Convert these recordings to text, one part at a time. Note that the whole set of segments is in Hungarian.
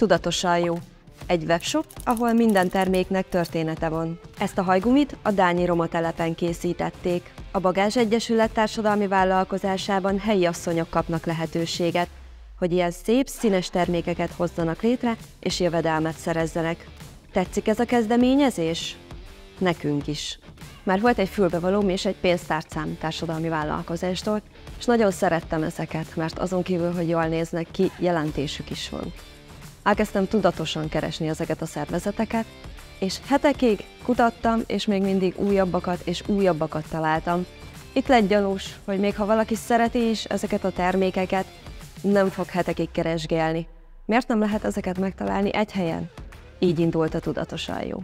Tudatosan jó. Egy webshop, ahol minden terméknek története van. Ezt a hajgumit a dányi roma telepen készítették. A Bagázs Egyesület társadalmi vállalkozásában helyi asszonyok kapnak lehetőséget, hogy ilyen szép, színes termékeket hozzanak létre és jövedelmet szerezzenek. Tetszik ez a kezdeményezés? Nekünk is. Már volt egy fülbevalóm és egy pénztárcám társadalmi vállalkozástól, és nagyon szerettem ezeket, mert azon kívül, hogy jól néznek ki, jelentésük is van. Elkezdtem tudatosan keresni ezeket a szervezeteket, és hetekig kutattam, és még mindig újabbakat és újabbakat találtam. Itt lett gyanús, hogy még ha valaki szereti is ezeket a termékeket, nem fog hetekig keresgélni. Miért nem lehet ezeket megtalálni egy helyen? Így indult a Tudatosan jó.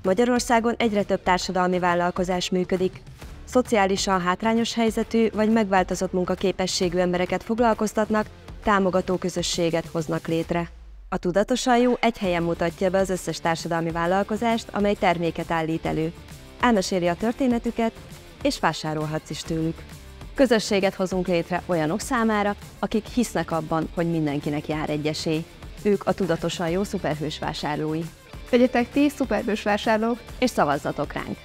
Magyarországon egyre több társadalmi vállalkozás működik. Szociálisan hátrányos helyzetű vagy megváltozott munkaképességű embereket foglalkoztatnak, támogató közösséget hoznak létre. A Tudatosan jó egy helyen mutatja be az összes társadalmi vállalkozást, amely terméket állít elő. Elmeséli a történetüket, és vásárolhatsz is tőlük. Közösséget hozunk létre olyanok számára, akik hisznek abban, hogy mindenkinek jár egy esély. Ők a Tudatosan jó szuperhős vásárlói. Legyetek ti szuperhős vásárlók, És szavazzatok ránk!